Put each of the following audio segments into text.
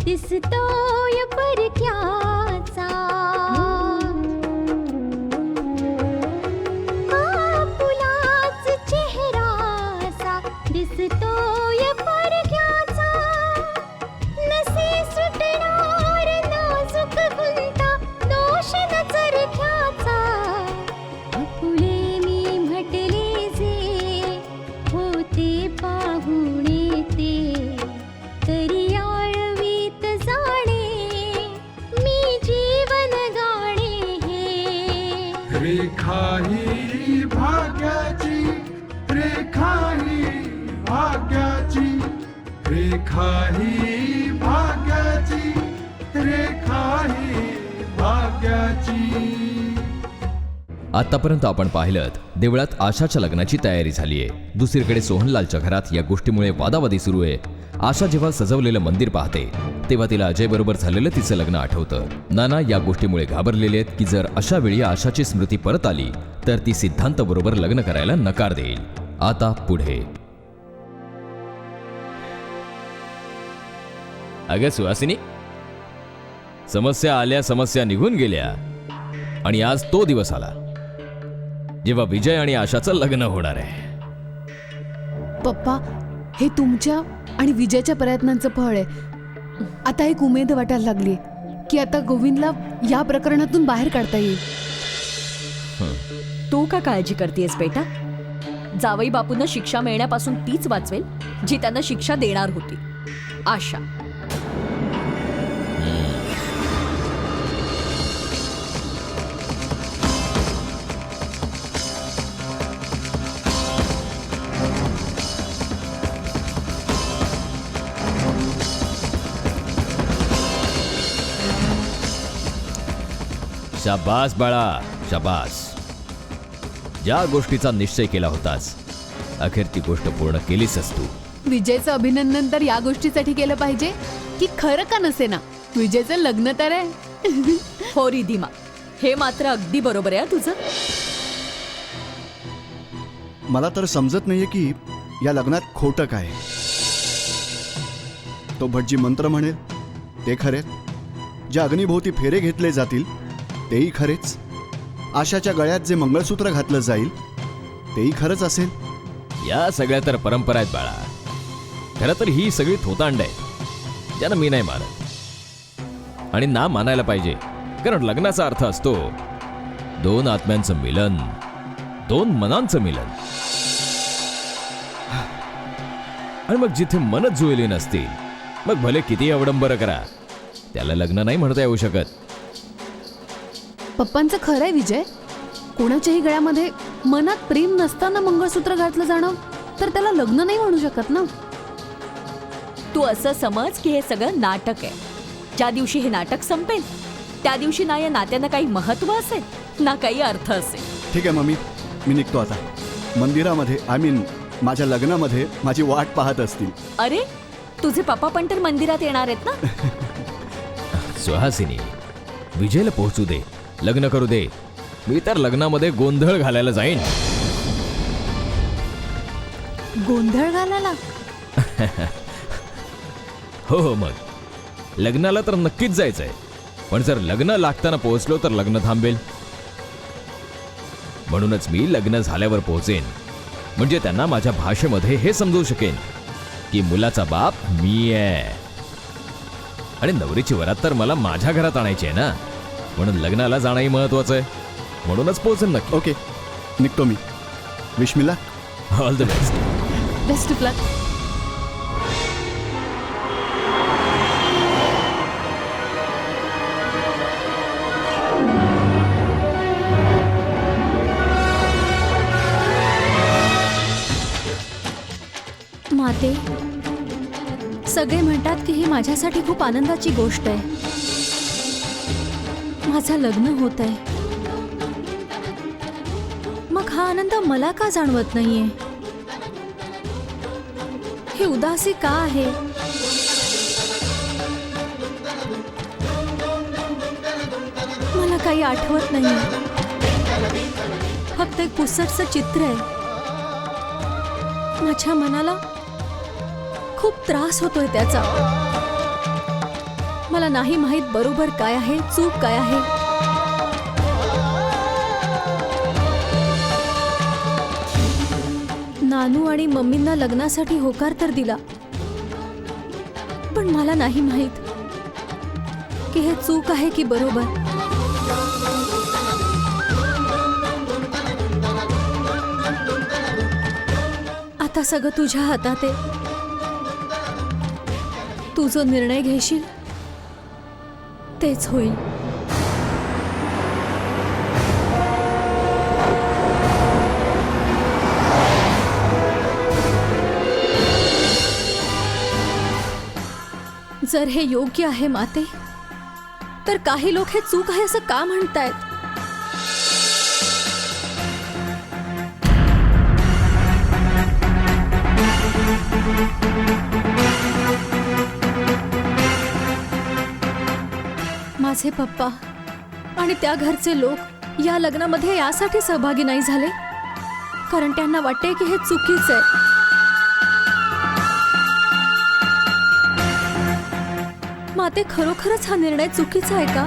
दिसतोय परक्याचा, फुलाच चेहरासा दिसतोय परक्याचा, नसे सुटणार नाजूक गुंता दोष न चरख्याचा, फुले मी म्हटले जे होते पाहुणे ते, तरी रेखा ही भाग्याची, रेखा ही भाग्याची, रेखा ही भाग्याची, रेखा ही भाग्याची. आतापर्यंत आपण पाहिलं देवळात आशाच्या लग्नाची तयारी झालीये. दुसरीकडे सोहनलालच्या घरात या गोष्टीमुळे वादावादी सुरू आहे. आशा जेव्हा सजवलेलं मंदिर पाहते तेव्हा तिला अजय बरोबर झालेलं तिचं लग्न आठवतं. नाना या गोष्टीमुळे घाबरलेले आहेत की जर अशा वेळी आशाची स्मृती परत आली तर ती सिद्धांत बरोबर लग्न करायला नकार देईल. आता पुढे. अगं सुहासिनी, समस्या आल्या समस्या निघून गेल्या आणि आज तो दिवस आला जेव्हा विजय आणि आशाचं लग्न होणार आहे. पप्पा, हे तुमच्या आणि विजयच्या प्रयत्नांचं फळ आहे. आता एक उमेद वाटायला लागली की आता गोविंदला या प्रकरणातून बाहेर काढता येईल. तू का काळजी करतेस बेटा? जावई बापूंना शिक्षा मिळण्यापासून तीच वाचवेल जी त्यांना शिक्षा देणार होती, आशा. शाबास बाळा, शाबास. ज्या गोष्टीचा निश्चय केला होतास अखेर ती गोष्ट पूर्ण केलीसच तू. विजयचं अभिनंदन तर या गोष्टीसाठी केलं पाहिजे की खरं का नसे ना विजयचं लग्न तर आहे. हो रिधिमा, हे मात्र अगदी बरोबर आहे तुझं. मला तर समजत नाहीये की या लग्नात खोटं काय. तो भटजी मंत्र म्हणेल ते खरे, ज्या अग्निभोवती फेरे घेतले जातील तेही खरेच, आशाच्या गळ्यात जे मंगळसूत्र घातलं जाईल तेही खरंच असेल. या सगळ्या तर परंपरा आहेत बाळा. खरं तर ही सगळी थोतांड आहे ज्यानं मी नाही मानत आणि ना मानायला पाहिजे. कारण लग्नाचा अर्थ असतो दोन आत्म्यांचं मिलन, दोन मनांचं मिलन. आणि मग जिथे मनच जुळली नसतील मग भले किती अवडंबर करा त्याला लग्न नाही म्हणता येऊ शकत. पप्पांचं खरंय विजय. कोणाच्याही गळ्यामध्ये मनात प्रेम नसताना मंगळसूत्र घातलं जाणं तर त्याला लग्न नाही म्हणू शकत ना. तू असं समज की हे सगळं नाटक आहे. ज्या दिवशी हे नाटक संपेल त्या दिवशी ना या नात्यानं काही महत्व असेल ना काही अर्थ असेल. ठीक आहे मम्मी, मी निघतो आता. मंदिरामध्ये माझ्या लग्नामध्ये माझी वाट पाहत असतील. अरे, तुझे पप्पा पण तर मंदिरात येणार आहेत ना. सुहासिनी, विजयला पोहोचू दे, लग्न करू दे. मी तर लग्नामध्ये गोंधळ घालायला जाईन. गोंधळ घालायला? हो मग लग्नाला तर नक्कीच जायचंय, पण जर लग्न लागताना पोहोचलो तर लग्न थांबेल. म्हणूनच मी लग्न झाल्यावर पोहोचेन, म्हणजे त्यांना माझ्या भाषेमध्ये हे समजू शकेन की मुलाचा बाप मी आहे. आणि नवरीची वरात तर मला माझ्या घरात आणायची आहे ना, म्हणून लग्नाला जाणंही महत्वाचं आहे. म्हणूनच पोहोचेल नक्की. ओके, निघतो मी. Wish me luck. All the best. Best of luck. माते, सगळे म्हणतात की ही माझ्यासाठी खूप आनंदाची गोष्ट आहे. माझं लग्न होत आहे. मग हा आनंद मला का जाणवत नाहीये? ही उदासी का आहे? मला काही आठवत नाहीये. फक्त एक पुसटचं चित्र आहे. माझ्या मनाला खूप त्रास होतोय त्याचा. मला नाही माहित बरोबर काय आहे, चूक काय आहे. नानू आणि मम्मींना लग्नासाठी होकार तर दिला, पण मला नाही माहित की हे चूक आहे की बरोबर. आता सगळं तुझ्या हातात आहे. तू जो निर्णय घेशील तेच होईल. जर हे योग्य आहे माते, तर काही लोक हे चूक आहे असं का म्हणतायत? माझे पप्पा आणि त्या घरचे लोक या लग्नामध्ये यासाठी सहभागी नाही झाले कारण त्यांना वाटते की हे चुकीचं आहे. माते, खरोखरच हा निर्णय चुकीचा आहे का?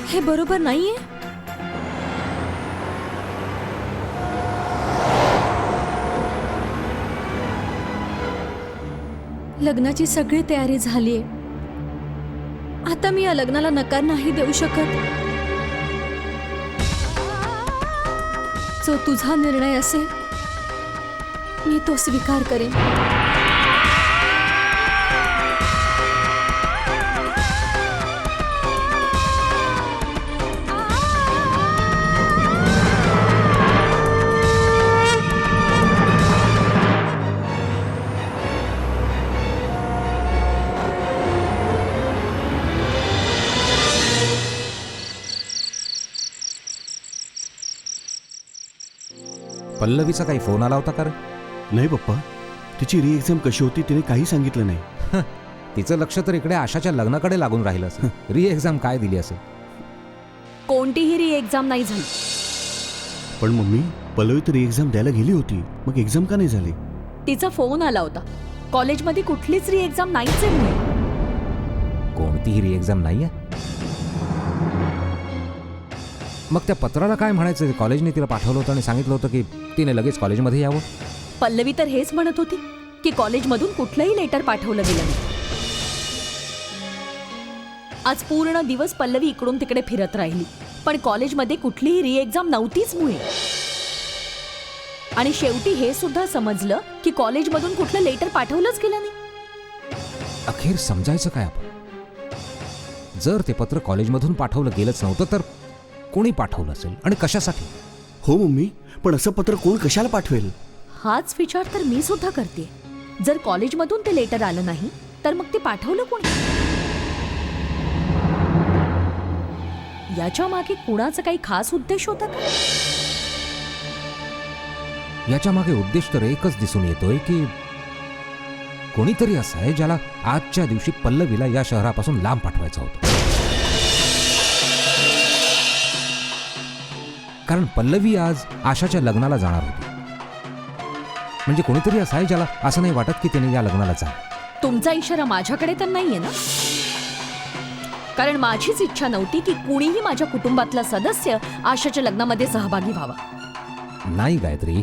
हे बरोबर नाहीये? लग्नाची सगळी तयारी झालीये. आता मी या लग्नाला नकार नाही देऊ शकत. जो तुझा निर्णय असेल मी तो स्वीकार करेन. पल्लवीचा काही फोन आला होता का रे? नाही पप्पा, तिची री एक्झाम कशी होती तिने काही सांगितलं नाही. तिचं लक्ष तर इकडे आशाच्या लग्नाकडे लागून राहिलं असेल. री एक्झाम काय दिली असेल? कोणतीही री एक्झाम नाही झाली. पण मम्मी, पल्लवी तर री एक्झाम द्यायला गेली होती, मग एक्झाम का नाही झाली? तिचा फोन आला होता. कॉलेजमध्ये कुठलीच री एक्झाम नाहीच आहे म्हणे. कोणतीही री एक्झाम नाहीये? मग त्या पत्राला काय म्हणायचं? कॉलेजने तिला पाठवलं होतं आणि सांगितलं होतं की तिने लगेच कॉलेजमध्ये यावं. पल्लवी तर हेच म्हणत होती की कॉलेजमधून कुठलंही लेटर पाठवलं गेलं नाही. आज पूर्ण दिवस पल्लवी इकडून तिकडे फिरत राहिली, पण कॉलेजमध्ये कुठलीही री एक्झाम नव्हतीच मुळे. आणि शेवटी हे सुद्धा समजलं की कॉलेजमधून कुठलं लेटर पाठवलंच गेलं नाही. अखेर समजायचं काय आपण? जर ते पत्र कॉलेजमधून पाठवलं गेलंच नव्हतं तर कोणी पाठवलं असेल आणि कशासाठी? हो मम्मी, पण असं पत्र कोण कशाला पाठवेल? हाच विचार तर मी सुद्धा करते. जर कॉलेजमधून ते लेटर आलं नाही तर मग ते पाठवलं कोणी? याच्या मागे कुणाचा काही खास उद्देश होता का? याच्या मागे उद्देश तर एकच दिसून येतोय की कोणीतरी असं आहे ज्याला आजच्या दिवशी पल्लवीला या शहरापासून लांब पाठवायचं होतं. कारण पल्लवी आज आशाच्या लग्नाला जाणार होती. म्हणजे कोणीतरी असं आहे ज्याला असं नाही वाटत की त्याने या लग्नाला जावं. तुमचा इशारा माझ्याकडे तर नाहीये ना? कारण माझीच इच्छा नव्हती की कुणीही माझ्या कुटुंबातला सदस्य आशाच्या लग्नामध्ये सहभागी व्हावा. नाही गायत्री,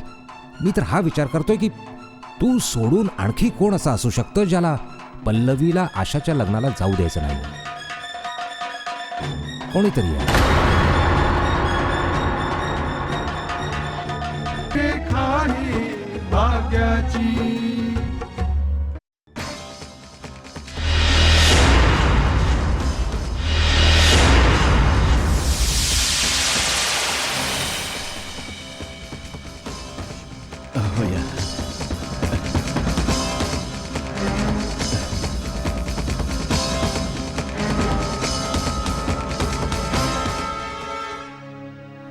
मी तर हा विचार करतोय की तू सोडून आणखी कोण असं असू शकतं ज्याला पल्लवीला आशाच्या लग्नाला जाऊ द्यायचं नाही. कोणीतरी या. रेखा ही भाग्याची. हो या.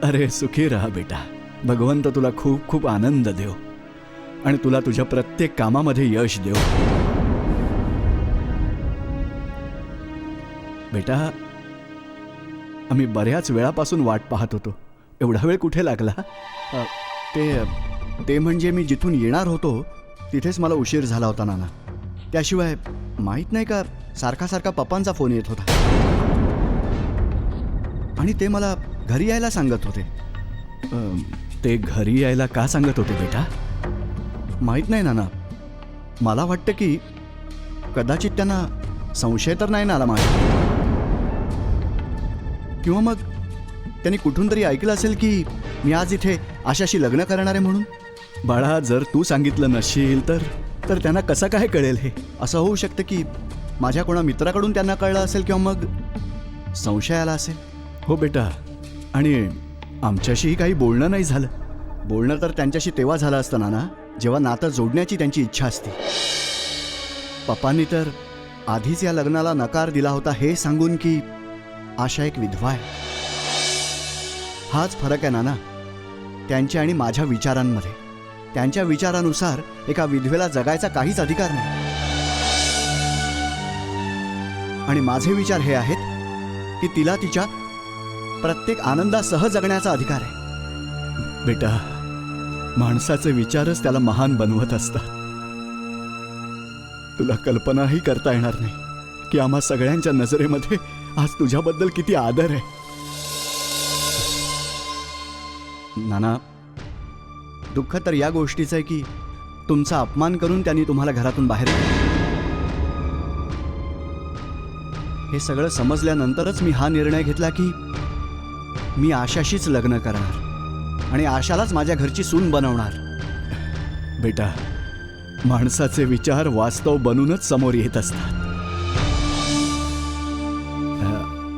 अरे सुखी राहा बेटा. भगवंत तुला खूप खूप आनंद देव आणि तुला तुझ्या प्रत्येक कामामध्ये यश देव. बेटा, आम्ही बऱ्याच वेळापासून वाट पाहत होतो. एवढा वेळ कुठे लागला? ते म्हणजे मी जिथून येणार होतो तिथेच मला उशीर झाला होता नाना. त्याशिवाय माहीत नाही का सारखा सारखा पप्पांचा फोन येत होता आणि ते मला घरी यायला सांगत होते. ते घरी यायला का सांगत होते बेटा? माहीत नाही नाना. मला वाटतं की कदाचित त्यांना संशय तर नाही ना आला माझा, किंवा मग त्यांनी कुठून तरी ऐकलं असेल की मी आज इथे आशाशी लग्न करणार आहे म्हणून. बाळा, जर तू सांगितलं नसशील तर त्यांना कसं काय कळेल हे? असं होऊ शकतं की माझ्या कोणा मित्राकडून त्यांना कळलं असेल किंवा मग संशय आला असेल. हो बेटा, आणि आमच्याशीही काही बोलणं नाही झालं. बोलणं तर त्यांच्याशी तेव्हा झालं असतं ना जेव्हा नातं जोडण्याची त्यांची इच्छा असते. पप्पांनी तर आधीच या लग्नाला नकार दिला होता हे सांगून की आशा एक विधवा आहे. हाच फरक आहे नाना त्यांच्या आणि माझ्या विचारांमध्ये. त्यांच्या विचारानुसार एका विधवेला जगायचा काहीच अधिकार नाही आणि माझे विचार हे आहेत की तिला तिच्या प्रत्येक आनंदासह जगण्याचा अधिकार आहे. बेटा, माणसाचे विचारच त्याला महान बनवत असतात. तुला कल्पनाही करता येणार नाही की आम्हा सगळ्यांच्या नजरेमध्ये आज तुझ्याबद्दल किती आदर आहे. नाना, दुःख तर या गोष्टीचं आहे की तुमचा अपमान करून त्यांनी तुम्हाला घरातून बाहेर काढलं. हे सगळं समजल्यानंतरच मी हा निर्णय घेतला की मी आशाशीच लग्न करणार आणि आशालाच माझ्या घरची सून बनवणार. बेटा, माणसाचे विचार वास्तव बनूनच समोर येत असतात.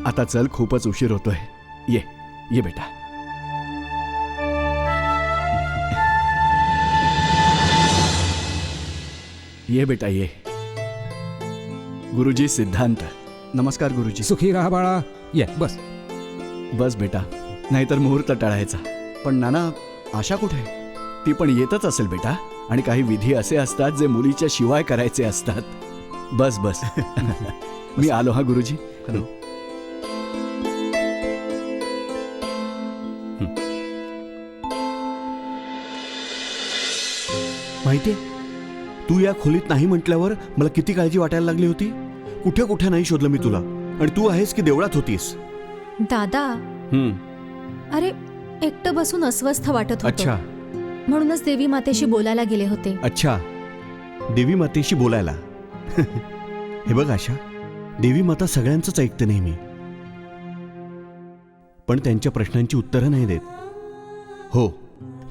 आता चल, खूपच उशीर होतोय. ये ये बेटा. ये बेटा ये. गुरुजी सिद्धांत. नमस्कार गुरुजी. सुखी राहा बाळा. ये बस. बस बेटा, नाहीतर मुहूर्त टळायचा. पण नाना, आशा कुठे? ती पण येतच असेल बेटा. आणि काही विधी असे असतात जे मुलीच्या शिवाय करायचे असतात. बस बस. मी आलो हा गुरुजी. हॅलो. माहितीये, तू या खोलीत नाही म्हटल्यावर मला किती काळजी वाटायला लागली होती. कुठे कुठे नाही शोधलं मी तुला, आणि तू आहेस की देवळात होतीस. दादा, अरे एकटं बसून अस्वस्थ वाटत होतं. अच्छा म्हणूनच देवी मातेशी बोलायला गेले होते. अच्छा, देवी मातेशी बोलायला. हे बघ आशा, देवी माता सगळ्यांचंच ऐकते नेहमी, पण त्यांच्या प्रश्नांची उत्तरं नाही देत. हो,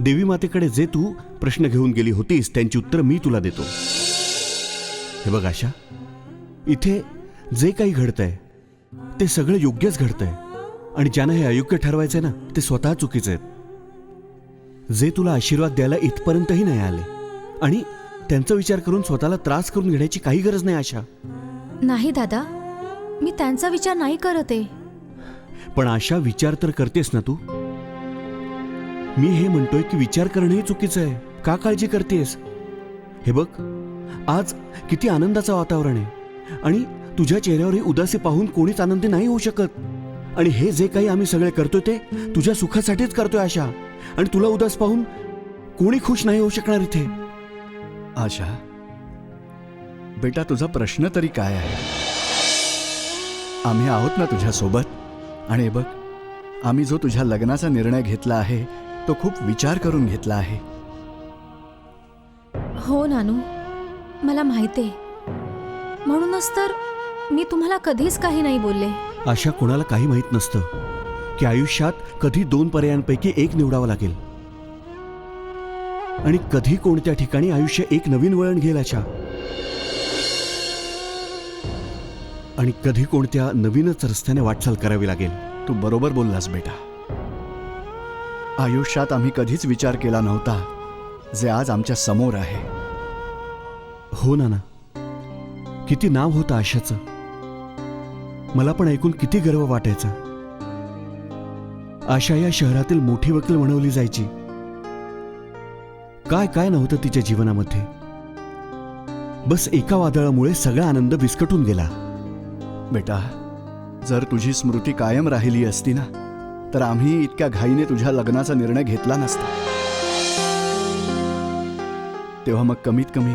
देवी मातेकडे जे तू प्रश्न घेऊन गेली होतीस त्यांची उत्तरं मी तुला देतो. हे बघ आशा, इथे जे काही घडतंय ते सगळं योग्यच घडतंय, आणि ज्यांना हे अयोग्य ठरवायचंय ना ते स्वतः चुकीचे आहेत. जे तुला आशीर्वाद द्यायला इथपर्यंतही नाही आले, आणि त्यांचा विचार करून स्वतःला त्रास करून घेण्याची काही गरज नाही आशा. नाही दादा, मी त्यांचा विचार नाही करत आहे. पण आशा, विचार तर करतेस ना तू. मी हे म्हणतोय की विचार करणंही चुकीचं आहे. का काळजी करतेस? हे बघ, आज किती आनंदाचं वातावरण आहे, आणि तुझ्या चेहऱ्यावर ही उदासी पाहून कोणीच आनंदी नाही होऊ शकत. आणि हे जे काही आम्ही सगळे करतोय ते तुझ्या सुखासाठीच करतोय आशा, आणि तुला उदास पाहून कोणी खुश नाही होऊ शकणार इथे. आशा बेटा, तुझा प्रश्न तरी काय आहे? आम्ही आहोत ना तुझ्या सोबत. आणि बघ, आम्ही जो तुझ्या लग्नाचा निर्णय घेतला आहे तो खूप विचार करून घेतला आहे. हो नानू, मला माहिती आहे. म्हणूनच तर मी तुम्हाला कधीच काही नाही बोलले. आशा, कोणाला काही माहीत नसतं की आयुष्यात कधी 2 पर्यायांपैकी एक निवडावं लागेल आणि कधी कोणत्या ठिकाणी आयुष्य एक नवीन वळण घेईल आशा, आणि कधी कोणत्या नवीनच रस्त्याने वाटचाल करावी लागेल. तू बरोबर बोललास बेटा. आयुष्यात आम्ही कधीच विचार केला नव्हता जे आज आमच्या समोर आहे. हो नाना, किती नाव होतं आशाचं. मला पण ऐकून किती गर्व वाटायचा. आशा या शहरातील मोठी वकील म्हणवली जायची. काय काय नव्हतं तिच्या जीवनामध्ये. बस एका वादळामुळे सगळा आनंद विस्कटून गेला. बेटा, जर तुझी स्मृती कायम राहिली असती ना, तर आम्ही इतक्या घाईने तुझ्या लग्नाचा निर्णय घेतला नसता. तेव्हा मग कमीत कमी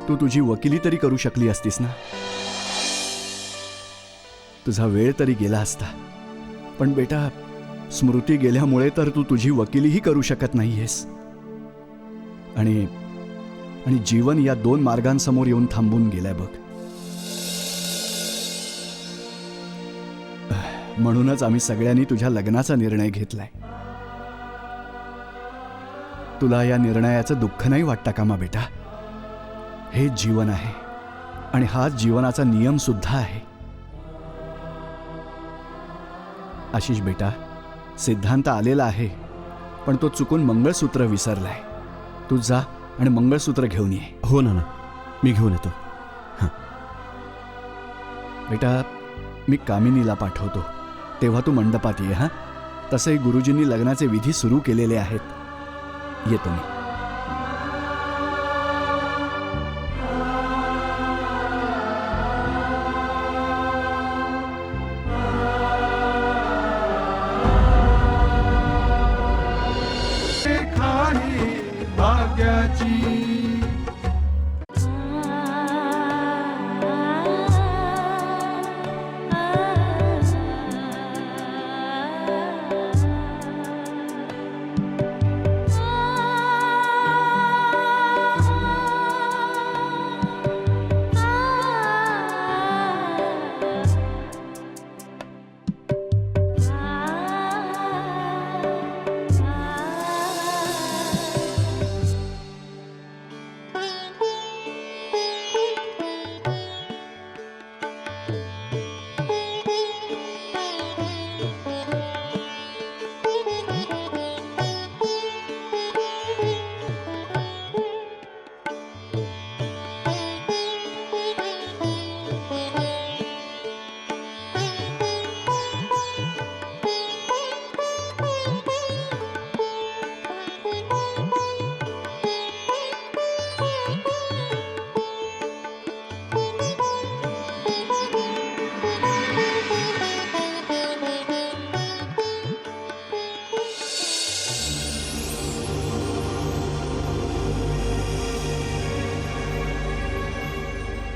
तू तुझी वकिली तरी करू शकली असतीस ना. तुझा वेळ तरी गेला असता. पण बेटा, स्मृती गेल्यामुळे तर तू तुझी वकिलीही करू शकत नाहीयेस. आणि जीवन या 2 मार्गांसमोर येऊन थांबून गेलाय बघ. म्हणूनच आम्ही सगळ्यांनी तुझ्या लग्नाचा निर्णय घेतलाय. तुला या निर्णयाचं दुःख नाही वाटतं का मा बेटा? हे जीवन आहे आणि हाच जीवनाचा नियम सुद्धा आहे. आशिष बेटा, सिद्धांत आलेला आहे, पण तो चुकून मंगळसूत्र विसरलाय. तू जा आणि मंगळसूत्र घेऊन ये. हो नाना, मी घेऊन येतो. बेटा, मी कामिनीला पाठवतो, तेव्हा तू मंडपात ये. हा, तसंही गुरुजींनी लग्नाचे विधी सुरू केलेले आहेत. येतो मी. रेखा आहे भाग्याची.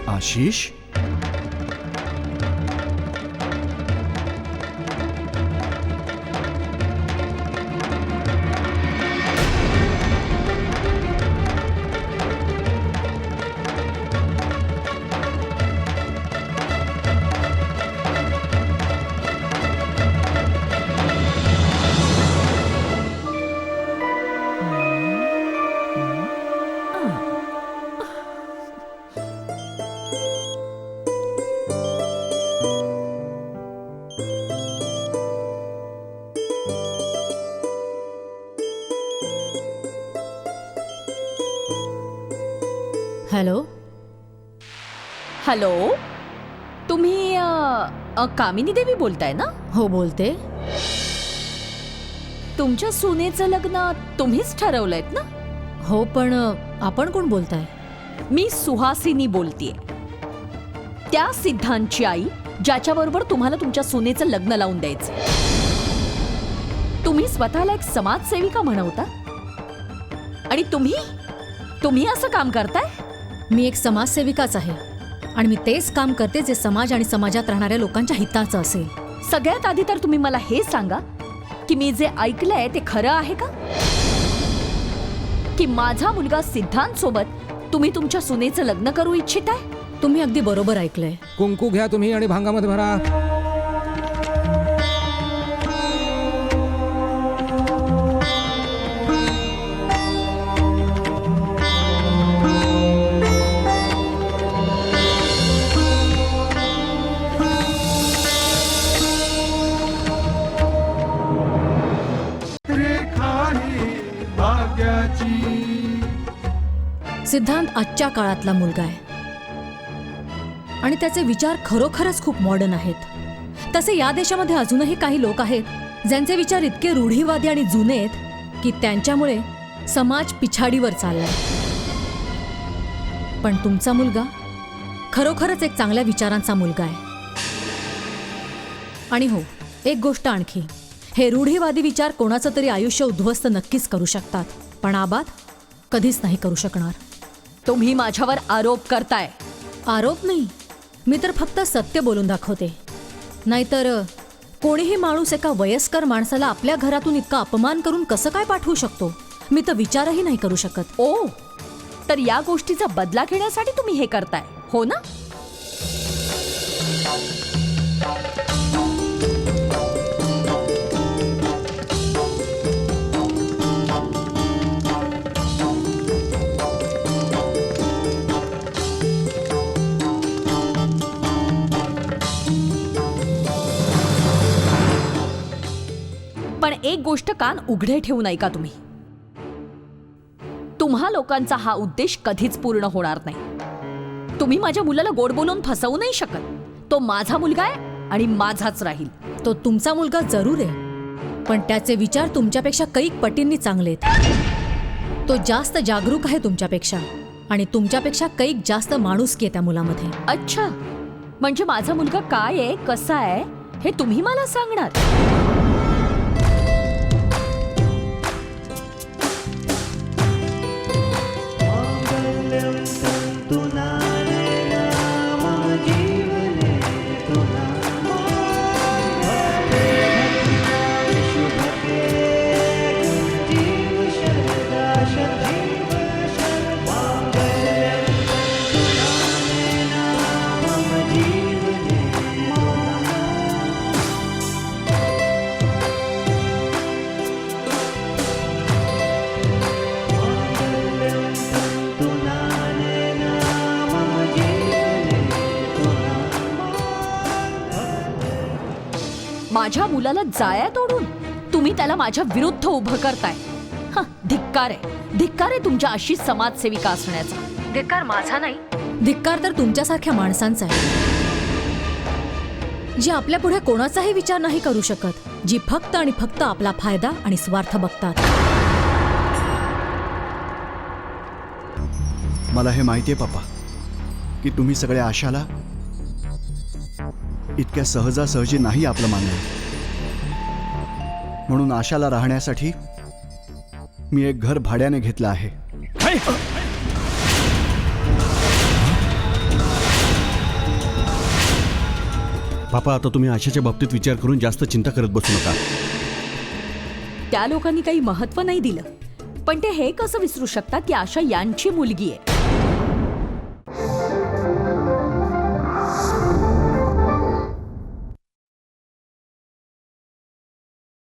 आशिष, हॅलो. हॅलो, तुम्ही कामिनी देवी बोलताय ना? हो, बोलते. तुमच्या सुनेचं लग्न तुम्हीच ठरवलंयत ना? हो, पण आपण कोण बोलताय? मी सुहासिनी बोलतेय, त्या सिद्धांतची आई ज्याच्याबरोबर तुम्हाला तुमच्या सुनेचं लग्न लावून द्यायचं. तुम्ही स्वतःला एक समाजसेविका म्हणवता आणि तुम्ही असं काम करताय? मी एक समाजसेविकाच आहे आणि मी तेच काम करते जे समाज आणि समाजात राहणाऱ्या लोकांच्या हिताचं असेल. सगळ्यात आधी तर तुम्ही मला हे सांगा की मी जे ऐकलंय ते खरं आहे का? की माझा मुलगा सिद्धांत सोबत तुम्ही तुमच्या सुनेचं लग्न करू इच्छिताय? तुम्ही अगदी बरोबर ऐकलंय. कुंकू घ्या तुम्ही आणि भांगामध्ये भरा. रेखा ही भाग्याची. सिद्धांत आजच्या काळातला मुलगा आहे आणि त्याचे विचार खरोखरच खूप मॉडर्न आहेत. तसे या देशामध्ये अजूनही काही लोक आहेत ज्यांचे विचार इतके रूढीवादी आणि जुने आहेत की त्यांच्यामुळे समाज पिछाडीवर चाललाय. पण तुमचा मुलगा खरोखरच एक चांगल्या विचारांचा मुलगा आहे. आणि हो, एक गोष्ट आणखी, हे रूढीवादी विचार कोणाचं तरी आयुष्य उद्ध्वस्त नक्कीच करू शकतात, पण आबाद कधीच नाही करू शकणार. तुम्ही माझ्यावर आरोप करताय. आरोप नाही, मी तर फक्त सत्य बोलून दाखवते. नाहीतर कोणीही माणूस एका वयस्कर माणसाला आपल्या घरातून इतका अपमान करून कसं काय पाठवू शकतो, मी तर विचारही नाही करू शकत. ओ, तर या गोष्टीचा बदला घेण्यासाठी तुम्ही हे करताय, हो ना? पण एक गोष्ट कान उघडे ठेवू नये का तुम्ही? तुम्हा लोकांचा हा उद्देश कधीच पूर्ण होणार नाही. तुम्ही माझ्या मुलाला गोड बोलून फसवू नाही शकत. तो माझा मुलगा आहे आणि माझाच राहील. तो तुमचा मुलगा जरूर आहे, पण त्याचे विचार तुमच्यापेक्षा कैक पटींनी चांगले आहेत. तो जास्त जागरूक आहे तुमच्यापेक्षा आणि तुमच्यापेक्षा कैक जास्त माणुसकी आहे त्या मुलामध्ये. अच्छा, म्हणजे माझा मुलगा काय आहे, कसा आहे हे तुम्ही मला सांगणार? माझ्या मुलाला जाळ्यात ओढून तुम्ही त्याला माझ्या विरुद्ध उभं करताय. धिक्कार आहे, धिक्कार आहे तुमच्या अशी समाजसेविका असण्याचा. धिक्कार माझा नाही, धिक्कार तर तुमच्यासारख्या माणसांचा आहे, जी आपल्या पुढे कोणाचाही विचार नाही करू शकत, जी फक्त आणि फक्त आपला फायदा आणि स्वार्थ बघतात. मला हे माहिती आहे पप्पा की तुम्ही सगळ्या आशाला इतक्या सहजासहजी नाही आपलं मानलं. म्हणून आशाला राहण्यासाठी मी एक घर भाड्याने घेतलं आहे. पापा, आता तुम्ही आशाच्या बाबतीत विचार करून जास्त चिंता करत बसू नका. त्या लोकांनी काही महत्व नाही दिलं, पण ते हे कसं विसरू शकतात की आशा यांची मुलगी आहे.